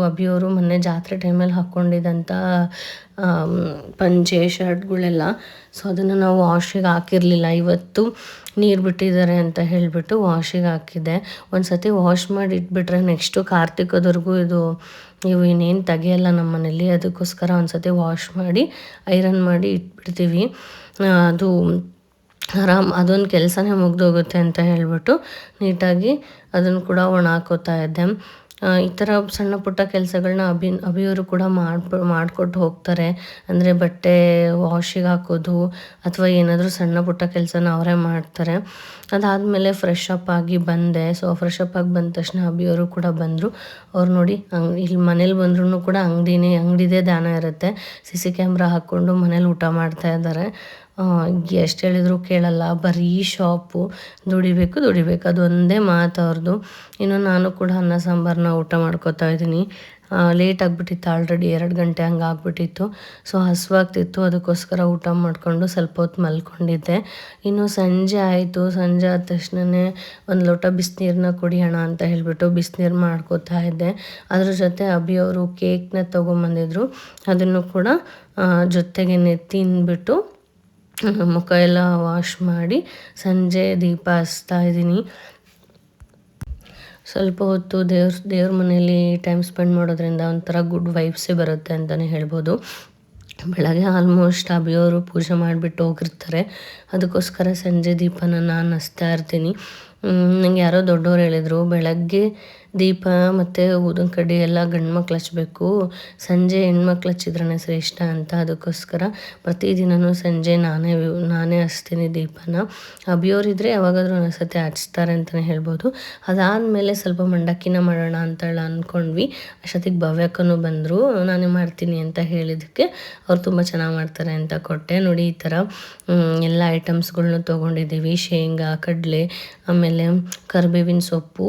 ಅಭಿಯವರು ಮೊನ್ನೆ ಜಾತ್ರೆ ಟೈಮಲ್ಲಿ ಹಾಕ್ಕೊಂಡಿದ್ದಂಥ ಪಂಚೆ ಶರ್ಟ್ಗಳೆಲ್ಲ. ಸೊ ಅದನ್ನು ನಾವು ವಾಷಿಗೆ ಹಾಕಿರಲಿಲ್ಲ. ಇವತ್ತು ನೀರು ಬಿಟ್ಟಿದ್ದಾರೆ ಅಂತ ಹೇಳಿಬಿಟ್ಟು ವಾಷಿಗೆ ಹಾಕಿದ್ದೆ. ಒಂದು ಸತಿ ವಾಶ್ ಮಾಡಿ ಇಟ್ಬಿಟ್ರೆ ನೆಕ್ಸ್ಟು ಕಾರ್ತಿಕದವರೆಗೂ ಇವು ಇನ್ನೇನು ತೆಗಿಯಲ್ಲ ನಮ್ಮ ಮನೇಲಿ. ಅದಕ್ಕೋಸ್ಕರ ಒಂದು ಸತಿ ವಾಶ್ ಮಾಡಿ ಐರನ್ ಮಾಡಿ ಇಟ್ಬಿಡ್ತೀವಿ. ಅದು ಅದೊಂದು ಕೆಲಸನೇ ಮುಗ್ದೋಗುತ್ತೆ ಅಂತ ಹೇಳಿಬಿಟ್ಟು ನೀಟಾಗಿ ಅದನ್ನು ಕೂಡ ಒಣ ಹಾಕೋತಾ ಇದ್ದೆ. ಈ ಥರ ಸಣ್ಣ ಪುಟ್ಟ ಕೆಲಸಗಳನ್ನ ಅಭಿಯವರು ಕೂಡ ಮಾಡಿಕೊಟ್ಟು ಹೋಗ್ತಾರೆ. ಅಂದರೆ ಬಟ್ಟೆ ವಾಷಿಗೆ ಹಾಕೋದು ಅಥವಾ ಏನಾದರೂ ಸಣ್ಣ ಪುಟ್ಟ ಕೆಲಸನ ಅವರೇ ಮಾಡ್ತಾರೆ. ಅದಾದಮೇಲೆ ಫ್ರೆಶ್ ಅಪ್ ಆಗಿ ಬಂದೆ. ಸೊ ಫ್ರೆಶ್ ಅಪ್ ಆಗಿ ಬಂದ ತಕ್ಷಣ ಅಭಿಯವರು ಕೂಡ ಬಂದರು. ಅವ್ರು ನೋಡಿ ಇಲ್ಲಿ ಮನೇಲಿ ಬಂದ್ರೂ ಕೂಡ ಅಂಗಡಿದೇ ಧ್ಯಾನ ಇರುತ್ತೆ. CC ಕ್ಯಾಮ್ರಾ ಹಾಕ್ಕೊಂಡು ಮನೇಲಿ ಊಟ ಮಾಡ್ತಾ ಇದ್ದಾರೆ. ಎಷ್ಟು ಹೇಳಿದ್ರು ಕೇಳಲ್ಲ, ಬರೀ ಶಾಪು, ದುಡಿಬೇಕು ಅದೊಂದೇ ಮಾತು ಅವ್ರದ್ದು. ಇನ್ನು ನಾನು ಕೂಡ ಅನ್ನ ಸಾಂಬಾರನ್ನ ಊಟ ಮಾಡ್ಕೋತಾ ಇದ್ದೀನಿ. ಲೇಟ್ ಆಗಿಬಿಟ್ಟಿತ್ತು, ಆಲ್ರೆಡಿ 2 ಗಂಟೆ ಹಂಗೆ ಆಗಿಬಿಟ್ಟಿತ್ತು. ಸೊ ಹಸುವಾಗ್ತಿತ್ತು, ಅದಕ್ಕೋಸ್ಕರ ಊಟ ಮಾಡಿಕೊಂಡು ಸ್ವಲ್ಪ ಹೊತ್ತು ಮಲ್ಕೊಂಡಿದ್ದೆ. ಇನ್ನು ಸಂಜೆ ಆಯಿತು. ಸಂಜೆ ಆದ ತಕ್ಷಣವೇ ಒಂದು ಲೋಟ ಬಿಸಿನೀರನ್ನ ಕುಡಿಯೋಣ ಅಂತ ಹೇಳಿಬಿಟ್ಟು ಬಿಸಿನೀರು ಮಾಡ್ಕೋತಾ ಇದ್ದೆ. ಅದ್ರ ಜೊತೆ ಅಭಿಯವರು ಕೇಕ್ನ ತೊಗೊಂಬಂದಿದ್ರು. ಅದನ್ನು ಕೂಡ ಜೊತೆಗೆ ತಿಂದ್ಬಿಟ್ಟು ಮುಖ ಎಲ್ಲ ವಾಶ್ ಮಾಡಿ ಸಂಜೆ ದೀಪ ಹಚ್ತಾ ಇದ್ದೀನಿ. ಸ್ವಲ್ಪ ಹೊತ್ತು ದೇವ್ರ ಮನೇಲಿ ಟೈಮ್ ಸ್ಪೆಂಡ್ ಮಾಡೋದ್ರಿಂದ ಒಂಥರ ಗುಡ್ ವೈಬ್ಸೇ ಬರುತ್ತೆ ಅಂತಲೇ ಹೇಳ್ಬೋದು. ಬೆಳಗ್ಗೆ ಆಲ್ಮೋಸ್ಟ್ ಅಭಿಯವರು ಪೂಜೆ ಮಾಡಿಬಿಟ್ಟು ಹೋಗಿರ್ತಾರೆ. ಅದಕ್ಕೋಸ್ಕರ ಸಂಜೆ ದೀಪನ ನಾನು ಹಚ್ತಾ ಇರ್ತೀನಿ. ನನಗೆ ಯಾರೋ ದೊಡ್ಡವ್ರು ಹೇಳಿದರು, ಬೆಳಗ್ಗೆ ದೀಪ ಮತ್ತು ಊದಿನ ಕಡ್ಡಿ ಎಲ್ಲ ಗಂಡು ಮಕ್ಳು ಹಚ್ಚಬೇಕು, ಸಂಜೆ ಹೆಣ್ಮಕ್ಳು ಹಚ್ಚಿದ್ರೇ ಶ್ರೇಷ್ಠ ಅಂತ. ಅದಕ್ಕೋಸ್ಕರ ಪ್ರತಿದಿನವೂ ಸಂಜೆ ನಾನೇ ಹಚ್ತೀನಿ ದೀಪನ. ಅಭಿಯವರಿದ್ದರೆ ಯಾವಾಗಾದರೂ ಒಂದೊಂದ್ಸತಿ ಹಚ್ತಾರೆ ಅಂತಲೇ ಹೇಳ್ಬೋದು. ಅದಾದಮೇಲೆ ಸ್ವಲ್ಪ ಮಂಡಕ್ಕಿನ ಮಾಡೋಣ ಅಂತೇಳಿ ಅಂದ್ಕೊಂಡ್ವಿ. ಅಷ್ಟೊತ್ತಿಗೆ ಭವ್ಯಕ್ಕನೂ ಬಂದರು. ನಾನೇ ಮಾಡ್ತೀನಿ ಅಂತ ಹೇಳಿದ್ದಕ್ಕೆ ಅವ್ರು ತುಂಬ ಚೆನ್ನಾಗಿ ಮಾಡ್ತಾರೆ ಅಂತ ಕೊಟ್ಟೆ. ನೋಡಿ ಈ ಥರ ಎಲ್ಲ ಐಟಮ್ಸ್ಗಳ್ನ ತೊಗೊಂಡಿದ್ದೀವಿ. ಶೇಂಗಾ, ಕಡಲೆ, ಆಮೇಲೆ ಕರಿಬೇವಿನ ಸೊಪ್ಪು,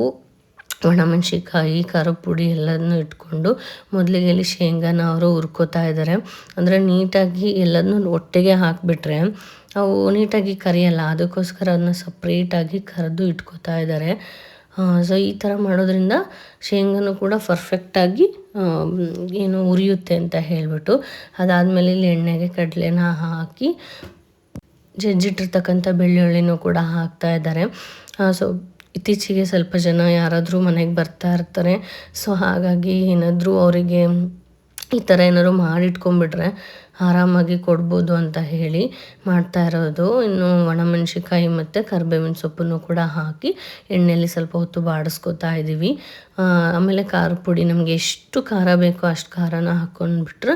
ಒಣಮೆಣ್ಸಿನ್ಕಾಯಿ, ಖಾರದ ಪುಡಿ ಎಲ್ಲದನ್ನೂ ಇಟ್ಕೊಂಡು ಮೊದಲಿಗೆ ಇಲ್ಲಿ ಶೇಂಗಾನ ಅವರು ಹುರ್ಕೋತಾ ಇದ್ದಾರೆ. ಅಂದರೆ ನೀಟಾಗಿ ಎಲ್ಲದನ್ನೂ ಒಟ್ಟಿಗೆ ಹಾಕಿಬಿಟ್ರೆ ಅವು ನೀಟಾಗಿ ಕರಿಯಲ್ಲ. ಅದಕ್ಕೋಸ್ಕರ ಅದನ್ನ ಸಪ್ರೇಟಾಗಿ ಕರೆದು ಇಟ್ಕೋತಾ ಇದ್ದಾರೆ. ಸೊ ಈ ಥರ ಮಾಡೋದ್ರಿಂದ ಶೇಂಗಾನು ಕೂಡ ಪರ್ಫೆಕ್ಟಾಗಿ ಉರಿಯುತ್ತೆ ಅಂತ ಹೇಳಿಬಿಟ್ಟು. ಅದಾದಮೇಲೆ ಇಲ್ಲಿ ಎಣ್ಣೆಗೆ ಕಡಲೆನ ಹಾಕಿ ಜಜ್ಜಿಟ್ಟಿರ್ತಕ್ಕಂಥ ಬೆಳ್ಳುಳ್ಳಿನೂ ಕೂಡ ಹಾಕ್ತಾ ಇದ್ದಾರೆ. ಸೊ ಇತ್ತೀಚೆಗೆ ಸ್ವಲ್ಪ ಜನ ಯಾರಾದರೂ ಮನೆಗೆ ಬರ್ತಾ ಇರ್ತಾರೆ. ಸೊ ಹಾಗಾಗಿ ಏನಾದರೂ ಅವರಿಗೆ ಈ ಥರ ಏನಾದ್ರು ಮಾಡಿಟ್ಕೊಂಡ್ಬಿಟ್ರೆ ಆರಾಮಾಗಿ ಕೊಡ್ಬೋದು ಅಂತ ಹೇಳಿ ಮಾಡ್ತಾ ಇರೋದು. ಇನ್ನು ಒಣಮೆಣ್ಸಿಕಾಯಿ ಮತ್ತು ಕರಿಬೇವಿನ ಸೊಪ್ಪನ್ನು ಕೂಡ ಹಾಕಿ ಎಣ್ಣೆಯಲ್ಲಿ ಸ್ವಲ್ಪ ಹೊತ್ತು ಬಾಡಿಸ್ಕೊತಾ ಇದ್ದೀವಿ. ಆಮೇಲೆ ಖಾರ ಪುಡಿ ನಮಗೆ ಎಷ್ಟು ಖಾರ ಬೇಕೋ ಅಷ್ಟು ಖಾರನ ಹಾಕ್ಕೊಂಡ್ಬಿಟ್ರೆ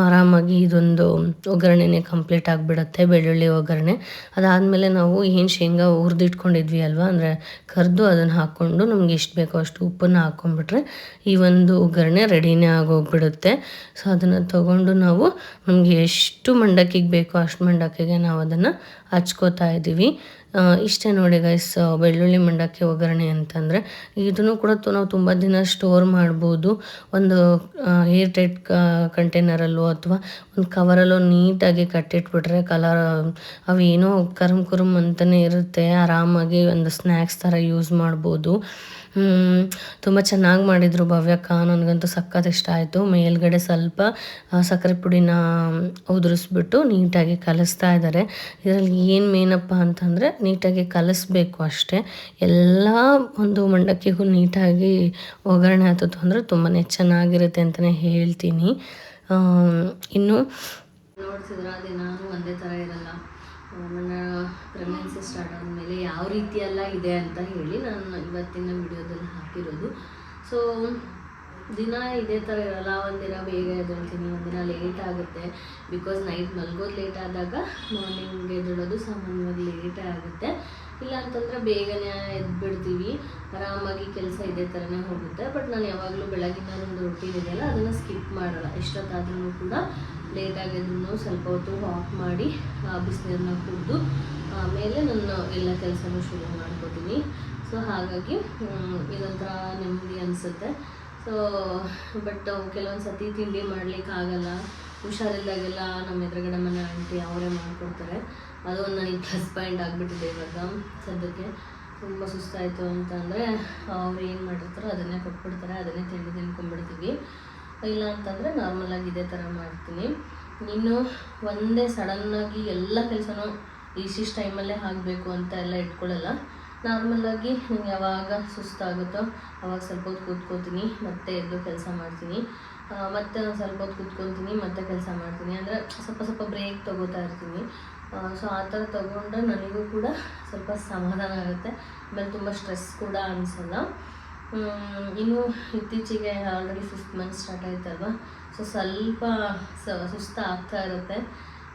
ಆರಾಮಾಗಿ ಇದೊಂದು ಒಗ್ಗರಣೆನೇ ಕಂಪ್ಲೀಟ್ ಆಗಿಬಿಡುತ್ತೆ, ಬೆಳ್ಳುಳ್ಳಿ ಒಗ್ಗರಣೆ. ಅದಾದಮೇಲೆ ನಾವು ಏನು ಶೇಂಗಾ ಹುರಿದಿಟ್ಕೊಂಡಿದ್ವಿ ಅಲ್ವಾ, ಅಂದರೆ ಕರೆದು ಅದನ್ನು ಹಾಕ್ಕೊಂಡು ನಮ್ಗೆ ಎಷ್ಟು ಬೇಕೋ ಅಷ್ಟು ಉಪ್ಪನ್ನು ಹಾಕ್ಕೊಂಡ್ಬಿಟ್ರೆ ಈ ಒಂದು ಒಗ್ಗರಣೆ ರೆಡಿನೇ ಆಗೋಗ್ಬಿಡುತ್ತೆ. ಸೊ ಅದನ್ನು ತೊಗೊಂಡು ನಾವು ನಮಗೆ ಎಷ್ಟು ಮಂಡಕ್ಕಿಗೆ ಬೇಕೋ ಅಷ್ಟು ಮಂಡಕ್ಕಿಗೆ ನಾವು ಅದನ್ನು ಹಚ್ಕೋತಾ ಇದ್ದೀವಿ. ಇಷ್ಟೇ ನೋಡಿ ಗೈಸ್, ಬೆಳ್ಳುಳ್ಳಿ ಮಂಡಕ್ಕಿ ಒಗ್ಗರಣೆ ಅಂತಂದರೆ ಇದನ್ನು ಕೂಡ ನಾವು ತುಂಬ ದಿನ ಸ್ಟೋರ್ ಮಾಡ್ಬೋದು. ಒಂದು ಏರ್ ಟೈಟ್ ಕಂಟೈನರಲ್ಲೋ ಅಥವಾ ಒಂದು ಕವರಲ್ಲೋ ನೀಟಾಗಿ ಕಟ್ಟಿಟ್ಬಿಟ್ರೆ ಅವೇನೋ ಕುರುಮ್ ಅಂತಲೇ ಇರುತ್ತೆ, ಆರಾಮಾಗಿ ಒಂದು ಸ್ನ್ಯಾಕ್ಸ್ ಥರ ಯೂಸ್ ಮಾಡ್ಬೋದು. ತುಂಬ ಚೆನ್ನಾಗಿ ಮಾಡಿದರು ಭವ್ಯಕ್ಕ, ನನಗಂತೂ ಸಖತ್ ಇಷ್ಟ ಆಯಿತು. ಮೇಲ್ಗಡೆ ಸ್ವಲ್ಪ ಸಕ್ಕರೆ ಪುಡಿನ ಉದುರಿಸ್ಬಿಟ್ಟು ನೀಟಾಗಿ ಕಲಿಸ್ತಾ ಇದ್ದಾರೆ. ಇದರಲ್ಲಿ ಏನು ಮೇನಪ್ಪ ಅಂತಂದರೆ ನೀಟಾಗಿ ಕಲಿಸ್ಬೇಕು ಅಷ್ಟೇ. ಎಲ್ಲ ಒಂದು ಮಂಡಕ್ಕಿಗೂ ನೀಟಾಗಿ ಒಗ್ಗರಣೆ ಹಾಕಿತು ಅಂದರೆ ತುಂಬಾ ಚೆನ್ನಾಗಿರುತ್ತೆ ಅಂತಲೇ ಹೇಳ್ತೀನಿ. ಇನ್ನು ನೋಡ್ತಿದ್ರೆ ದಿನಾನು ಒಂದೇ ಥರ ಇರಲ್ಲ. ನನ್ನ ಪ್ರೆಗ್ನೆನ್ಸಿ ಸ್ಟಾರ್ಟ್ ಆದಮೇಲೆ ಯಾವ ರೀತಿ ಎಲ್ಲ ಇದೆ ಅಂತ ಹೇಳಿ ನಾನು ಇವತ್ತಿನ ವಿಡಿಯೋದಲ್ಲಿ ಹಾಕಿರೋದು. ಸೊ ದಿನ ಇದೇ ಥರ ಇರಲ್ಲ. ಒಂದಿನ ಬೇಗ ಎದ್ದೇಳ್ತೀನಿ, ಒಂದಿನ ಲೇಟ್ ಆಗುತ್ತೆ. ಬಿಕಾಸ್ ನೈಟ್ ಮಲ್ಗೋದು ಲೇಟ್ ಆದಾಗ ಮಾರ್ನಿಂಗ್ ಎದ್ದೇಳೋದು ಸಾಮಾನ್ಯವಾಗಿ ಲೇಟೇ ಆಗುತ್ತೆ. ಇಲ್ಲ ಅಂತಂದರೆ ಬೇಗನೆ ಎದ್ಬಿಡ್ತೀವಿ, ಆರಾಮಾಗಿ ಕೆಲಸ ಇದೇ ಥರನೇ ಹೋಗುತ್ತೆ. ಬಟ್ ನಾನು ಯಾವಾಗಲೂ ಬೆಳಗಿನ ಒಂದು ರೊಟೀನ್ ಇದೆಯಲ್ಲ ಅದನ್ನು ಸ್ಕಿಪ್ ಮಾಡಲ್ಲ. ಎಷ್ಟೊತ್ತಾದ್ರೂ ಕೂಡ ಲೇಟಾಗಿದ್ದೂ ಸ್ವಲ್ಪ ಹೊತ್ತು ವಾಕ್ ಮಾಡಿ ಬಿಸಿನೀರನ್ನ ಕುಡಿದು ಆಮೇಲೆ ನಾನು ಎಲ್ಲ ಕೆಲಸನೂ ಶುರು ಮಾಡ್ಕೋತೀನಿ. ಸೊ ಹಾಗಾಗಿ ಇದೊಂಥರ ನೆಮ್ಮದಿ ಅನಿಸುತ್ತೆ. ಸೊ ಬಟ್ ಕೆಲವೊಂದು ಸತಿ ತಿಂಡಿ ಮಾಡಲಿಕ್ಕಾಗಲ್ಲ. ಹುಷಾರಿದ್ದಾಗೆಲ್ಲ ನಮ್ಮ ಎದುರುಗಡೆ ಮನೆ ಆಂಟಿ ಅವರೇ ಮಾಡಿಕೊಡ್ತಾರೆ. ಅದು ಒಂದು ನನಗೆ ಪ್ಲಸ್ ಪಾಯಿಂಟ್ ಆಗಿಬಿಟ್ಟಿದೆ. ಇವಾಗ ಸದ್ಯಕ್ಕೆ ತುಂಬ ಸುಸ್ತಾಯಿತು ಅಂತಂದರೆ ಅವ್ರು ಏನು ಮಾಡಿರ್ತಾರೋ ಅದನ್ನೇ ಕೊಟ್ಬಿಡ್ತಾರೆ, ಅದನ್ನೇ ತಿನ್ಕೊಂಡ್ಬಿಡ್ತೀವಿ. ಇಲ್ಲ ಅಂತಂದರೆ ನಾರ್ಮಲಾಗಿ ಇದೇ ಥರ ಮಾಡ್ತೀನಿ. ಇನ್ನು ಒಂದೇ ಸಡನ್ನಾಗಿ ಎಲ್ಲ ಕೆಲಸನೂ ಇಷ್ಟಿಷ್ಟು ಟೈಮಲ್ಲೇ ಆಗಬೇಕು ಅಂತ ಎಲ್ಲ ಇಟ್ಕೊಳ್ಳಲ್ಲ. ನಾರ್ಮಲಾಗಿ ನಂಗೆ ಯಾವಾಗ ಸುಸ್ತಾಗುತ್ತೋ ಅವಾಗ ಸ್ವಲ್ಪ ಹೊತ್ತು ಕೂತ್ಕೋತೀನಿ, ಮತ್ತೆ ಎದ್ದು ಕೆಲಸ ಮಾಡ್ತೀನಿ, ಮತ್ತೆ ಒಂದು ಸ್ವಲ್ಪ ಹೊತ್ತು ಕೂತ್ಕೊತೀನಿ, ಮತ್ತೆ ಕೆಲಸ ಮಾಡ್ತೀನಿ. ಅಂದರೆ ಸ್ವಲ್ಪ ಬ್ರೇಕ್ ತೊಗೋತಾ ಇರ್ತೀನಿ. ಸೊ ಆ ಥರ ತೊಗೊಂಡ್ರೆ ನನಗೂ ಕೂಡ ಸ್ವಲ್ಪ ಸಮಾಧಾನ ಆಗುತ್ತೆ. ಆಮೇಲೆ ತುಂಬ ಸ್ಟ್ರೆಸ್ ಕೂಡ ಅನಿಸಲ್ಲ. ಇನ್ನು ಇತ್ತೀಚೆಗೆ ಆಲ್ರೆಡಿ 5th ಮಂತ್ ಸ್ಟಾರ್ಟ್ ಆಯ್ತಲ್ವ, ಸೊ ಸ್ವಲ್ಪ ಸುಸ್ತು ಆಗ್ತಾ ಇರುತ್ತೆ.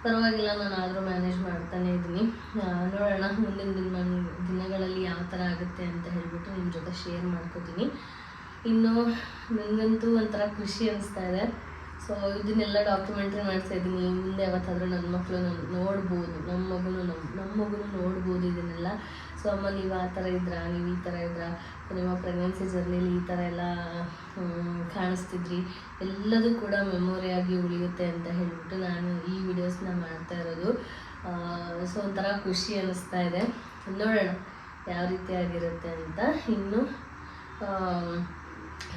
ಪರವಾಗಿಲ್ಲ, ನಾನು ಆದರೂ ಮ್ಯಾನೇಜ್ ಮಾಡ್ತಾನೇ ಇದ್ದೀನಿ. ನೋಡೋಣ ಮುಂದಿನ ದಿನಗಳಲ್ಲಿ ಯಾವ ಥರ ಆಗುತ್ತೆ ಅಂತ ಹೇಳ್ಬಿಟ್ಟು ನಿಮ್ಮ ಜೊತೆ ಶೇರ್ ಮಾಡ್ಕೋತೀನಿ. ಇನ್ನು ನನಗಂತೂ ಒಂಥರ ಖುಷಿ ಅನಿಸ್ತಾ ಇದೆ. ಸೊ ಇದನ್ನೆಲ್ಲ ಡಾಕ್ಯುಮೆಂಟ್ರಿ ಮಾಡ್ತಾಯಿದ್ದೀನಿ. ಮುಂದೆ ಯಾವತ್ತಾದರೂ ನನ್ನ ಮಕ್ಕಳು ನೋಡ್ಬೋದು, ನಮ್ಮ ಮಗುನು ನೋಡ್ಬೋದು ಇದನ್ನೆಲ್ಲ. ಸೊ ಅಮ್ಮ ನೀವು ಆ ಥರ ಇದ್ರಾ, ನೀವು ಈ ಥರ ಇದ್ರಾ, ನಿಮ್ಮ ಪ್ರೆಗ್ನೆನ್ಸಿ ಜರ್ನಿಲಿ ಈ ಥರ ಎಲ್ಲ ಕಾಣಿಸ್ತಿದ್ರಿ, ಎಲ್ಲದೂ ಕೂಡ ಮೆಮೊರಿಯಾಗಿ ಉಳಿಯುತ್ತೆ ಅಂತ ಹೇಳ್ಬಿಟ್ಟು ನಾನು ಈ ವಿಡಿಯೋಸ್ನ ಮಾಡ್ತಾ ಇರೋದು. ಸೊ ಒಂಥರ ಖುಷಿ ಅನ್ನಿಸ್ತಾ ಇದೆ. ನೋಡೋಣ ಯಾವ ರೀತಿ ಆಗಿರುತ್ತೆ ಅಂತ. ಇನ್ನು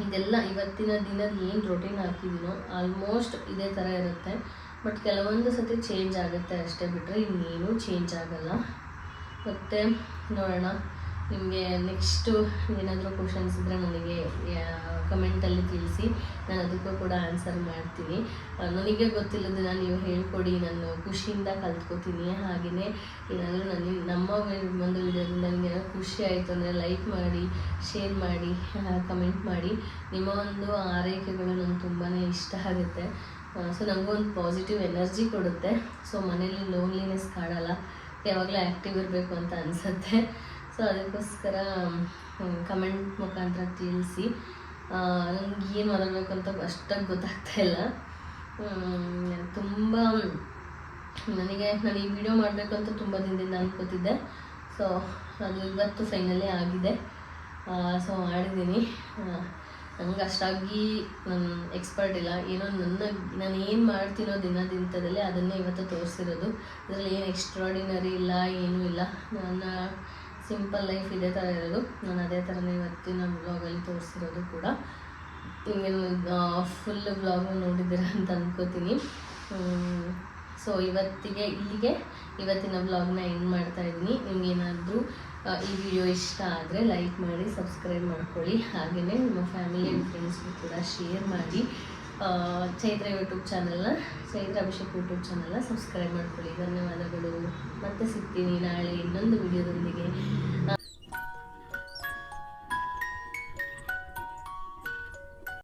ಇದೆಲ್ಲ ಇವತ್ತಿನ ದಿನದ ಏನು ರೊಟೀನ್ ಹಾಕಿದ್ದೀನೋ ಆಲ್ಮೋಸ್ಟ್ ಇದೇ ಥರ ಇರುತ್ತೆ. ಬಟ್ ಕೆಲವೊಂದು ಸತಿ ಚೇಂಜ್ ಆಗುತ್ತೆ ಅಷ್ಟೇ, ಬಿಟ್ಟರೆ ಇನ್ನೇನು ಚೇಂಜ್ ಆಗಲ್ಲ. ಮತ್ತು ನೋಡೋಣ, ನಿಮಗೆ ನೆಕ್ಸ್ಟು ಏನಾದರೂ ಕ್ವಶನ್ಸ್ ಇದ್ದರೆ ನನಗೆ ಕಮೆಂಟಲ್ಲಿ ತಿಳಿಸಿ, ನಾನು ಅದಕ್ಕೂ ಕೂಡ ಆನ್ಸರ್ ಮಾಡ್ತೀನಿ. ನನಗೆ ಗೊತ್ತಿಲ್ಲದನ್ನ ನೀವು ಹೇಳ್ಕೊಡಿ, ನಾನು ಖುಷಿಯಿಂದ ಕಲ್ತ್ಕೋತೀನಿ. ಹಾಗೆಯೇ ಏನಾದರೂ ನಮ್ಮ ಒಂದು ವಿಡಿಯೋದಿಂದ ನಿಮಗೆ ಖುಷಿ ಆಯಿತು ಅಂದರೆ ಲೈಕ್ ಮಾಡಿ, ಶೇರ್ ಮಾಡಿ, ಕಮೆಂಟ್ ಮಾಡಿ. ನಿಮ್ಮ ಒಂದು ಆರೈಕೆಗಳು ನನಗೆ ತುಂಬಾ ಇಷ್ಟ ಆಗುತ್ತೆ. ಸೊ ನಮಗೊಂದು ಪಾಸಿಟಿವ್ ಎನರ್ಜಿ ಕೊಡುತ್ತೆ. ಸೊ ಮನೇಲಿ ಲೋನ್ಲಿನೆಸ್ ಕಾಡಲ್ಲ, ಯಾವಾಗಲೂ ಆ್ಯಕ್ಟಿವ್ ಇರಬೇಕು ಅಂತ ಅನಿಸುತ್ತೆ. ಸೊ ಅದಕ್ಕೋಸ್ಕರ ಕಮೆಂಟ್ ಮುಖಾಂತರ ತಿಳಿಸಿ. ನನಗೆ ಏನು ಮಾಡಬೇಕು ಅಂತ ಅಷ್ಟಾಗಿ ಗೊತ್ತಾಗ್ತಾಯಿಲ್ಲ. ತುಂಬ ನಾನು ಈ ವಿಡಿಯೋ ಮಾಡಬೇಕು ಅಂತ ತುಂಬ ದಿನದಿಂದ ಅನ್ಕೋತಿದ್ದೆ. ಸೊ ಅದು ಇವತ್ತು ಫೈನಲ್ಲೇ ಆಗಿದೆ. ಸೊ ಮಾಡಿದ್ದೀನಿ. ನನಗೆ ಅಷ್ಟಾಗಿ ನಾನು ಎಕ್ಸ್ಪರ್ಟ್ ಇಲ್ಲ. ಏನೋ ನಾನು ಏನು ಮಾಡ್ತೀನೋ ದಿನದಿಂತದಲ್ಲಿ ಅದನ್ನೇ ಇವತ್ತು ತೋರಿಸಿರೋದು. ಇದರಲ್ಲಿ ಏನು ಎಕ್ಸ್ಟ್ರಾಡಿನರಿ ಇಲ್ಲ, ಏನೂ ಇಲ್ಲ. ನನ್ನ ಸಿಂಪಲ್ ಲೈಫ್ ಇದೇ ಥರ ಇರೋದು. ನಾನು ಅದೇ ಥರನೇ ಇವತ್ತಿನ ವ್ಲಾಗಲ್ಲಿ ತೋರಿಸಿರೋದು ಕೂಡ. ಇನ್ನೇನು ಫುಲ್ ವ್ಲಾಗ್ನ ನೋಡಿದ್ದೀರ ಅಂತ ಅಂದ್ಕೋತೀನಿ. ಸೊ ಇಲ್ಲಿಗೆ ಇವತ್ತಿನ ವ್ಲಾಗ್ನ ಎಂಡ್ ಮಾಡ್ತಾಯಿದ್ದೀನಿ. ನಿಮಗೇನಾದರೂ ಈ ವಿಡಿಯೋ ಇಷ್ಟ ಆದರೆ ಲೈಕ್ ಮಾಡಿ, ಸಬ್ಸ್ಕ್ರೈಬ್ ಮಾಡ್ಕೊಳ್ಳಿ. ಹಾಗೆಯೇ ನಿಮ್ಮ ಫ್ಯಾಮಿಲಿ ಆ್ಯಂಡ್ ಫ್ರೆಂಡ್ಸ್ಗೂ ಕೂಡ ಶೇರ್ ಮಾಡಿ. ಚೈತ್ರ ಯೂಟ್ಯೂಬ್ ಚಾನಲ್ನ, ಚೈತ್ರ ಅಭಿಷೇಕ್ ಯೂಟ್ಯೂಬ್ ಚಾನಲ್ನ ಸಬ್ಸ್ಕ್ರೈಬ್ ಮಾಡ್ಕೊಳ್ಳಿ. ಧನ್ಯವಾದಗಳು. ಮತ್ತೆ ಸಿಗ್ತೀನಿ ನಾಳೆ ಇನ್ನೊಂದು ವಿಡಿಯೋದೊಂದಿಗೆ.